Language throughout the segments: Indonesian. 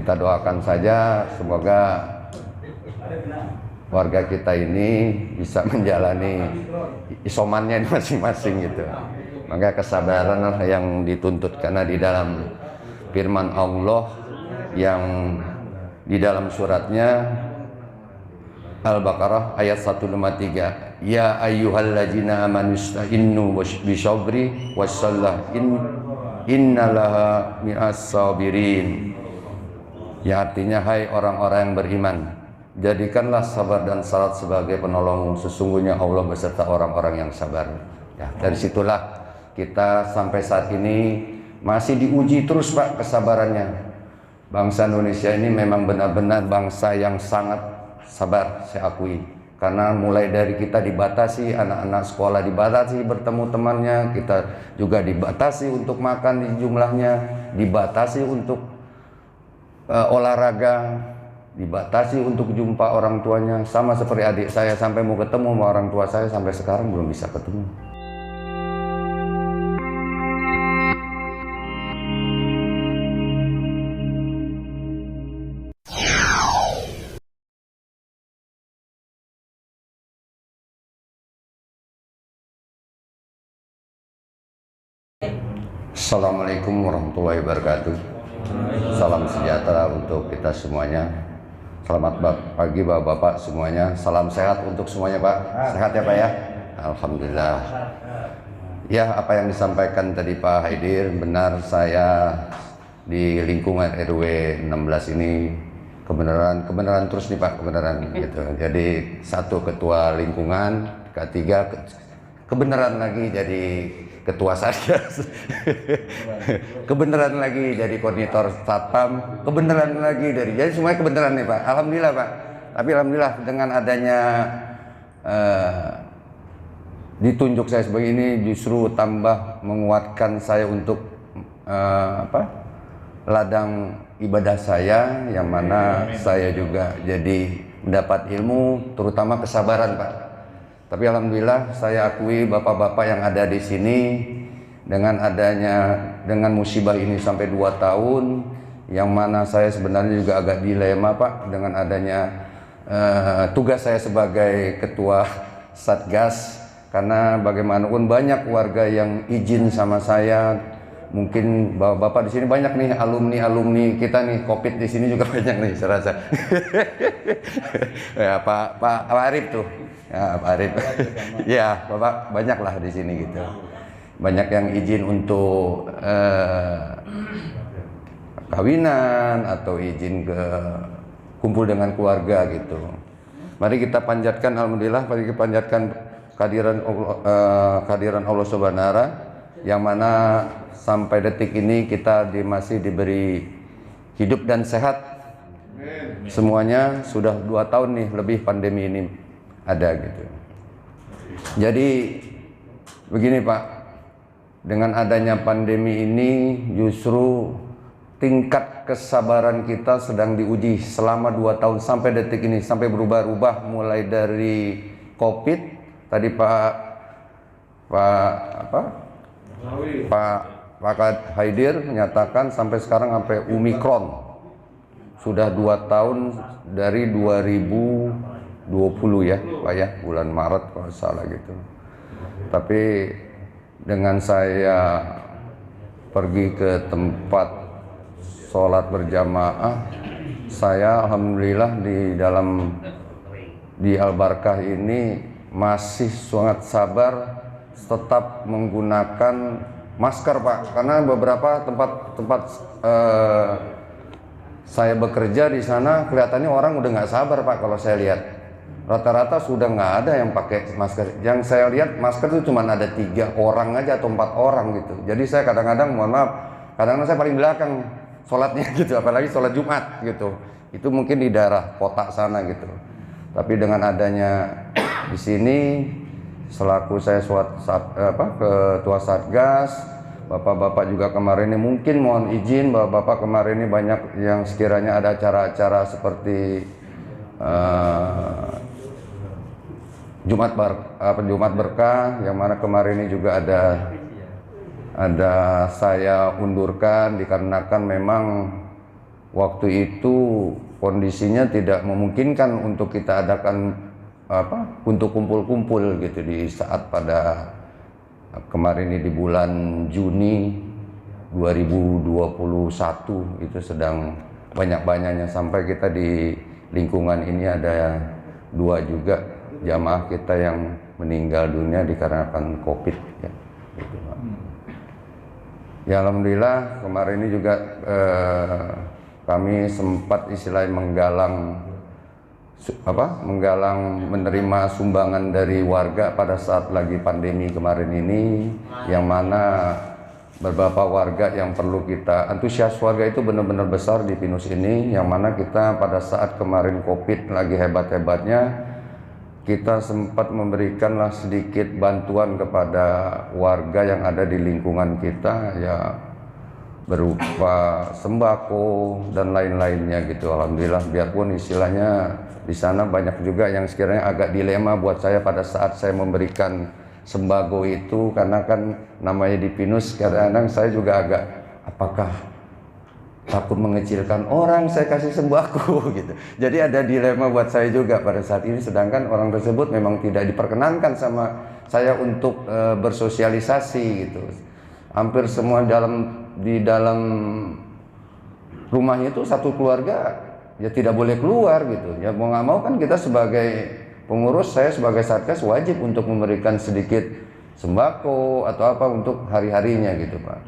kita doakan saja semoga warga kita ini bisa menjalani isomannya masing-masing gitu. Maka kesabaran yang dituntut, karena di dalam firman Allah yang di dalam suratnya Al-Baqarah ayat 153, ya ayyuhalladzina amanu ista'innu bisabri wassallah innalaha mi'as sabirin. Ya, artinya hai orang-orang yang beriman, jadikanlah sabar dan salat sebagai penolong, sesungguhnya Allah beserta orang-orang yang sabar. Ya, dari situlah kita sampai saat ini masih diuji terus Pak kesabarannya. Bangsa Indonesia ini memang benar-benar bangsa yang sangat sabar, saya akui. Karena mulai dari kita dibatasi, anak-anak sekolah dibatasi bertemu temannya, kita juga dibatasi untuk makan di jumlahnya, dibatasi untuk olahraga, dibatasi untuk jumpa orang tuanya. Sama seperti adik saya, sampai mau ketemu sama orang tua saya sampai sekarang belum bisa ketemu. Assalamualaikum warahmatullahi wabarakatuh. Salam sejahtera untuk kita semuanya. Selamat pagi Bapak-bapak semuanya. Salam sehat untuk semuanya Pak. Sehat ya Pak ya? Alhamdulillah. Ya, apa yang disampaikan tadi Pak Haidir benar. Saya di lingkungan RW 16 ini kebenaran terus nih Pak, kebenaran gitu. Jadi satu ketua lingkungan, ketiga kebenaran lagi jadi ketua satgas, kebenaran lagi jadi koordinator satpam, kebenaran lagi dari, jadi semuanya kebenaran nih Pak. Alhamdulillah Pak. Tapi alhamdulillah dengan adanya ditunjuk saya sebagai ini justru tambah menguatkan saya untuk ladang ibadah saya, yang mana saya juga jadi mendapat ilmu terutama kesabaran Pak. Tapi alhamdulillah saya akui bapak-bapak yang ada di sini dengan musibah ini sampai 2 tahun, yang mana saya sebenarnya juga agak dilema Pak dengan adanya tugas saya sebagai ketua Satgas, karena bagaimanapun banyak warga yang izin sama saya. Mungkin bapak-bapak di sini banyak nih alumni kita nih, Covid di sini juga banyak nih saya rasa. Ya Pak Arif tuh. Ya Pak Arif. Ya Bapak banyak lah di sini gitu. Banyak yang izin untuk kawinan atau izin ke kumpul dengan keluarga gitu. Mari kita panjatkan alhamdulillah, mari kita panjatkan kehadiran Allah Subhanahu wa taala, yang mana sampai detik ini kita masih diberi hidup dan sehat. Semuanya sudah 2 tahun nih lebih pandemi ini ada gitu. Jadi begini Pak, dengan adanya pandemi ini justru tingkat kesabaran kita sedang diuji selama 2 tahun sampai detik ini, sampai berubah-ubah mulai dari Covid tadi Pak Haidir menyatakan sampai sekarang sampai Omikron. Sudah 2 tahun dari 2020 ya Pak ya, bulan Maret kalau salah gitu. Tapi dengan saya pergi ke tempat sholat berjamaah, saya alhamdulillah di Al-Barkah ini masih sangat sabar tetap menggunakan masker Pak, karena beberapa tempat saya bekerja di sana kelihatannya orang udah nggak sabar Pak. Kalau saya lihat rata-rata sudah nggak ada yang pakai masker. Yang saya lihat masker itu cuma ada 3 orang aja atau 4 orang gitu. Jadi saya kadang-kadang mohon maaf, kadang-kadang saya paling belakang sholatnya gitu, apalagi sholat Jumat gitu. Itu mungkin di daerah kota sana gitu. Tapi dengan adanya di sini selaku saya ketua Satgas, bapak-bapak juga kemarin ini mungkin mohon izin, bapak-bapak kemarin ini banyak yang sekiranya ada acara-acara seperti Jumat Berkah, yang mana kemarin ini juga ada saya undurkan dikarenakan memang waktu itu kondisinya tidak memungkinkan untuk kita adakan untuk kumpul-kumpul gitu di saat pada kemarin ini di bulan Juni 2021 itu sedang banyak-banyaknya, sampai kita di lingkungan ini ada 2 juga jamaah kita yang meninggal dunia dikarenakan COVID ya. Gitu, Pak. Ya alhamdulillah kemarin ini juga kami sempat istilahnya menggalang menerima sumbangan dari warga pada saat lagi pandemi kemarin ini, yang mana beberapa warga yang perlu kita, antusias warga itu benar-benar besar di Pinus ini, yang mana kita pada saat kemarin COVID lagi hebat-hebatnya, kita sempat memberikanlah sedikit bantuan kepada warga yang ada di lingkungan kita ya, berupa sembako dan lain-lainnya gitu. Alhamdulillah, biarpun istilahnya di sana banyak juga yang sekiranya agak dilema buat saya pada saat saya memberikan sembako itu, karena kan namanya di Pinus kadang-kadang saya juga agak apakah takut mengecilkan orang saya kasih sembako gitu. Jadi ada dilema buat saya juga pada saat ini, sedangkan orang tersebut memang tidak diperkenankan sama saya untuk bersosialisasi gitu. Hampir semua di dalam rumahnya itu satu keluarga ya tidak boleh keluar gitu. Ya mau nggak mau kan kita sebagai pengurus, saya sebagai satgas wajib untuk memberikan sedikit sembako atau apa untuk hari-harinya gitu Pak.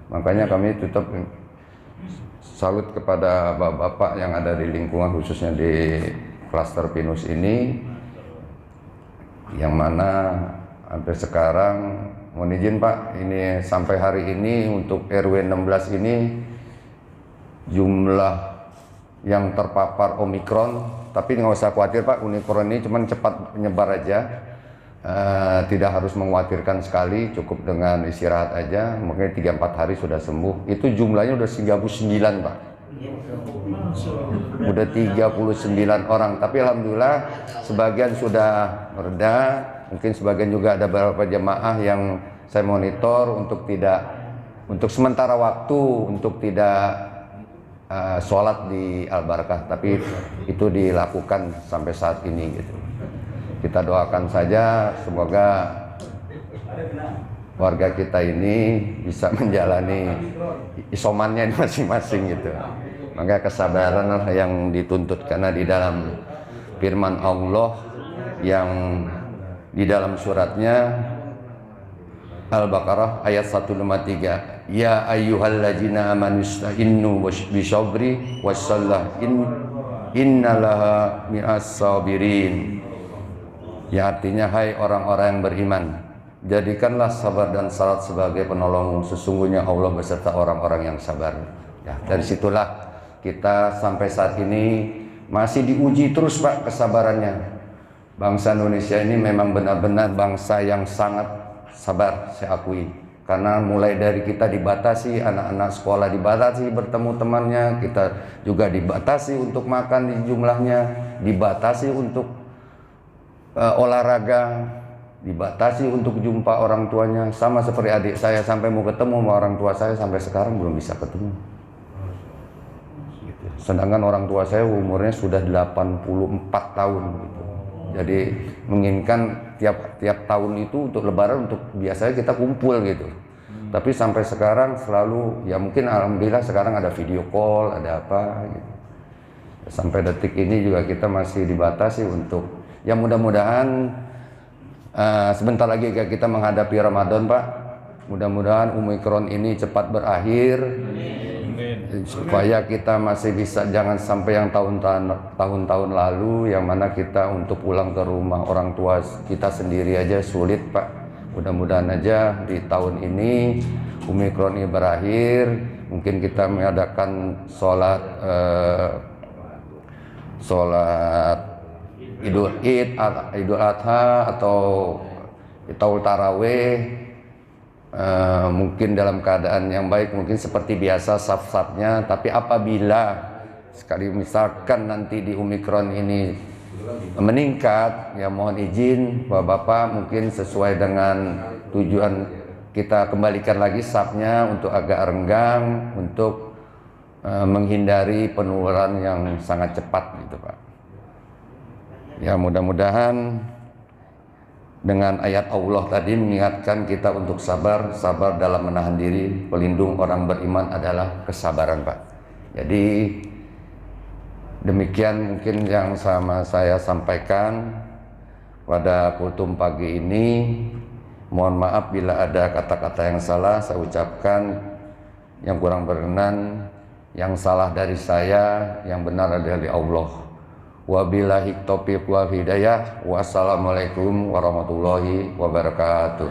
Makanya kami tetap salut kepada bapak-bapak yang ada di lingkungan khususnya di klaster Pinus ini, yang mana hampir sekarang mohon izin Pak, ini sampai hari ini untuk RW 16 ini jumlah yang terpapar Omikron, tapi nggak usah khawatir Pak, Omikron ini cuma cepat menyebar aja, tidak harus mengkhawatirkan sekali, cukup dengan istirahat aja, mungkin 3-4 hari sudah sembuh. Itu jumlahnya udah 39 Pak, udah 39 orang, tapi alhamdulillah sebagian sudah mereda, mungkin sebagian juga ada beberapa jemaah yang saya monitor untuk sementara waktu untuk tidak sholat di Al-Barakah, tapi itu dilakukan sampai saat ini gitu. Kita doakan saja semoga warga kita ini bisa menjalani isomannya masing-masing gitu. Maka kesabaranlah yang dituntut, karena di dalam firman Allah yang di dalam suratnya Al-Baqarah ayat 153, ya ayyuhalladzina amanu ista'innu bisyabri wassallah innalaha mi'as sabirin. Ya artinya, hai orang-orang yang beriman, jadikanlah sabar dan salat sebagai penolongmu, sesungguhnya Allah beserta orang-orang yang sabar. Ya, dari situlah kita sampai saat ini masih diuji terus Pak kesabarannya. Bangsa Indonesia ini memang benar-benar bangsa yang sangat sabar, saya akui. Karena mulai dari kita dibatasi, anak-anak sekolah dibatasi bertemu temannya, kita juga dibatasi untuk makan di jumlahnya, dibatasi untuk olahraga, dibatasi untuk jumpa orang tuanya. Sama seperti adik saya, sampai mau ketemu sama orang tua saya sampai sekarang belum bisa ketemu. Sedangkan orang tua saya umurnya sudah 84 tahun gitu. Jadi menginginkan tiap tahun itu untuk lebaran, untuk biasanya kita kumpul gitu. Tapi sampai sekarang selalu, ya mungkin alhamdulillah sekarang ada video call, ada apa gitu. Sampai detik ini juga kita masih dibatasi untuk, ya mudah-mudahan sebentar lagi kita menghadapi Ramadan Pak. Mudah-mudahan Omikron ini cepat berakhir. Supaya kita masih bisa, jangan sampai yang tahun-tahun lalu yang mana kita untuk pulang ke rumah orang tua kita sendiri aja sulit Pak. Mudah-mudahan aja di tahun ini Omikron ini berakhir, mungkin kita mengadakan sholat Idul Adha atau Taul Taraweh, mungkin dalam keadaan yang baik, mungkin seperti biasa saf-safnya. Tapi apabila sekali misalkan nanti di Omikron ini meningkat, ya mohon izin Bapak-bapak, mungkin sesuai dengan tujuan kita kembalikan lagi safnya untuk agak renggang, untuk menghindari penularan yang sangat cepat gitu Pak. Ya mudah-mudahan dengan ayat Allah tadi mengingatkan kita untuk sabar dalam menahan diri. Pelindung orang beriman adalah kesabaran Pak. Jadi demikian mungkin yang sama saya sampaikan pada kultum pagi ini. Mohon maaf bila ada kata-kata yang salah saya ucapkan, yang kurang berkenan, yang salah dari saya, yang benar adalah dari Allah. Wabillahi taufiq wal hidayah. Wassalamualaikum warahmatullahi wabarakatuh.